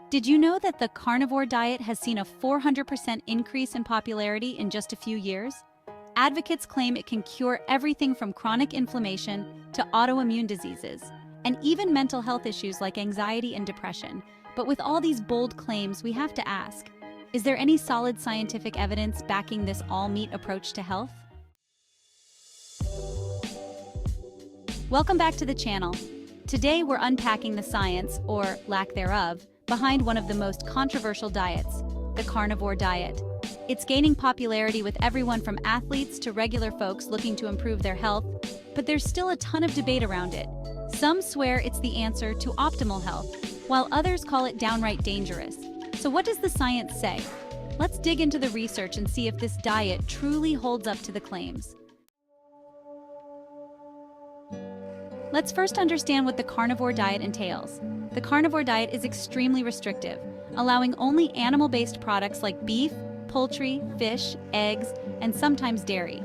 Did you know that the carnivore diet has seen a 400% increase in popularity in just a few years? Advocates claim it can cure everything from chronic inflammation to autoimmune diseases, and even mental health issues like anxiety and depression. But with all these bold claims, we have to ask, is there any solid scientific evidence backing this all-meat approach to health? Welcome back to the channel. Today we're unpacking the science, or lack thereof, behind one of the most controversial diets, the carnivore diet. It's gaining popularity with everyone from athletes to regular folks looking to improve their health, but there's still a ton of debate around it. Some swear it's the answer to optimal health, while others call it downright dangerous. So what does the science say? Let's dig into the research and see if this diet truly holds up to the claims. Let's first understand what the carnivore diet entails. The carnivore diet is extremely restrictive, allowing only animal-based products like beef, poultry, fish, eggs, and sometimes dairy.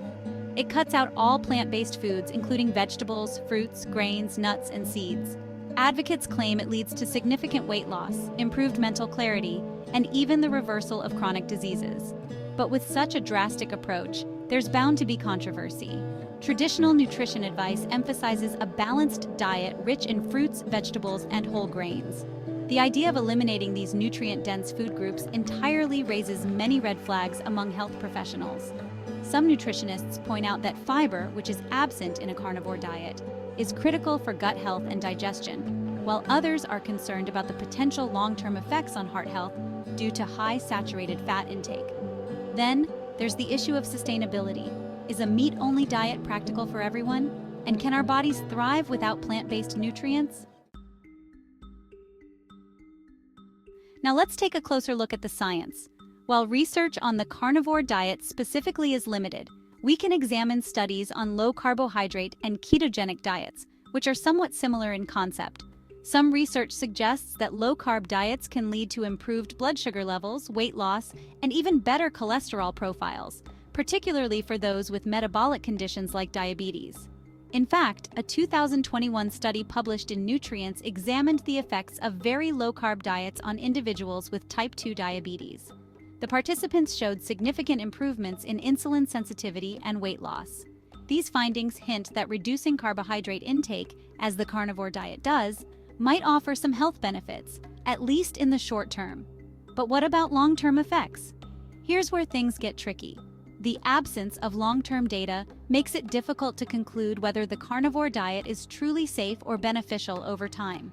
It cuts out all plant-based foods, including vegetables, fruits, grains, nuts, and seeds. Advocates claim it leads to significant weight loss, improved mental clarity, and even the reversal of chronic diseases. But with such a drastic approach, there's bound to be controversy. Traditional nutrition advice emphasizes a balanced diet rich in fruits, vegetables, and whole grains. The idea of eliminating these nutrient-dense food groups entirely raises many red flags among health professionals. Some nutritionists point out that fiber, which is absent in a carnivore diet, is critical for gut health and digestion, while others are concerned about the potential long-term effects on heart health due to high saturated fat intake. Then, there's the issue of sustainability. Is a meat-only diet practical for everyone? And can our bodies thrive without plant-based nutrients? Now let's take a closer look at the science. While research on the carnivore diet specifically is limited, we can examine studies on low-carbohydrate and ketogenic diets, which are somewhat similar in concept. Some research suggests that low-carb diets can lead to improved blood sugar levels, weight loss, and even better cholesterol profiles, particularly for those with metabolic conditions like diabetes. In fact, a 2021 study published in Nutrients examined the effects of very low-carb diets on individuals with type 2 diabetes. The participants showed significant improvements in insulin sensitivity and weight loss. These findings hint that reducing carbohydrate intake, as the carnivore diet does, might offer some health benefits, at least in the short term. But what about long-term effects? Here's where things get tricky. The absence of long-term data makes it difficult to conclude whether the carnivore diet is truly safe or beneficial over time.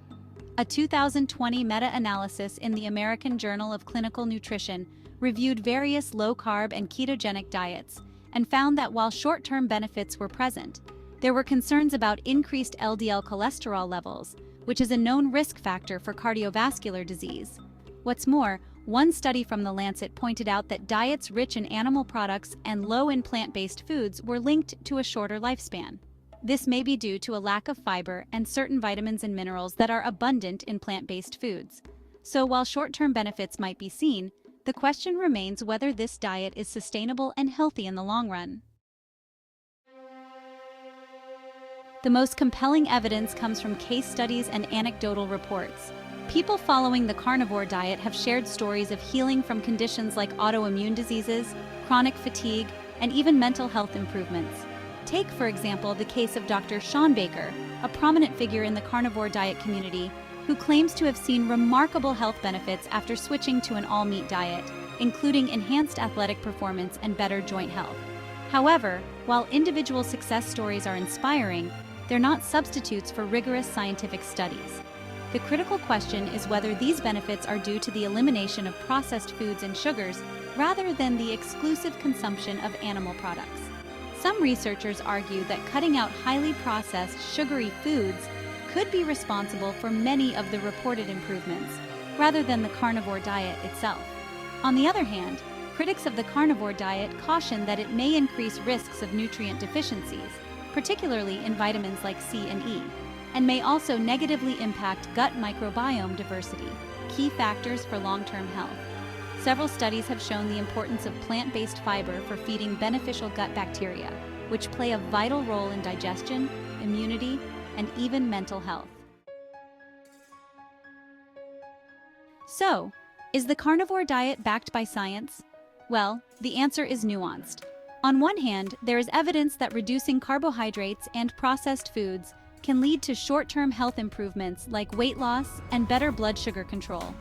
A 2020 meta-analysis in the American Journal of Clinical Nutrition reviewed various low-carb and ketogenic diets and found that while short-term benefits were present, there were concerns about increased LDL cholesterol levels, which is a known risk factor for cardiovascular disease. What's more, one study from The Lancet pointed out that diets rich in animal products and low in plant-based foods were linked to a shorter lifespan. This may be due to a lack of fiber and certain vitamins and minerals that are abundant in plant-based foods. So while short-term benefits might be seen, the question remains whether this diet is sustainable and healthy in the long run. The most compelling evidence comes from case studies and anecdotal reports. People following the carnivore diet have shared stories of healing from conditions like autoimmune diseases, chronic fatigue, and even mental health improvements. Take, for example, the case of Dr. Shawn Baker, a prominent figure in the carnivore diet community, who claims to have seen remarkable health benefits after switching to an all-meat diet, including enhanced athletic performance and better joint health. However, while individual success stories are inspiring, they're not substitutes for rigorous scientific studies. The critical question is whether these benefits are due to the elimination of processed foods and sugars rather than the exclusive consumption of animal products. Some researchers argue that cutting out highly processed, sugary foods could be responsible for many of the reported improvements, rather than the carnivore diet itself. On the other hand, critics of the carnivore diet caution that it may increase risks of nutrient deficiencies, particularly in vitamins like C and E, and may also negatively impact gut microbiome diversity, key factors for long-term health. Several studies have shown the importance of plant-based fiber for feeding beneficial gut bacteria, which play a vital role in digestion, immunity, and even mental health. So, is the carnivore diet backed by science? Well, the answer is nuanced. On one hand, there is evidence that reducing carbohydrates and processed foods can lead to short-term health improvements like weight loss and better blood sugar control.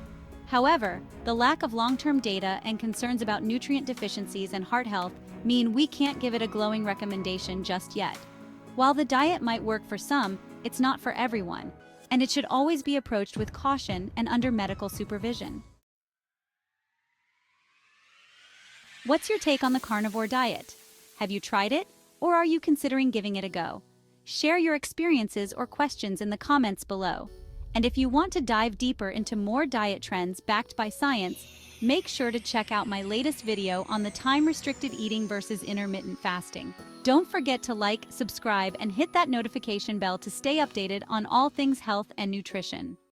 However, the lack of long-term data and concerns about nutrient deficiencies and heart health mean we can't give it a glowing recommendation just yet. While the diet might work for some, it's not for everyone, and it should always be approached with caution and under medical supervision. What's your take on the carnivore diet? Have you tried it, or are you considering giving it a go? Share your experiences or questions in the comments below. And if you want to dive deeper into more diet trends backed by science, make sure to check out my latest video on the time-restricted eating versus intermittent fasting. Don't forget to like, subscribe, and hit that notification bell to stay updated on all things health and nutrition.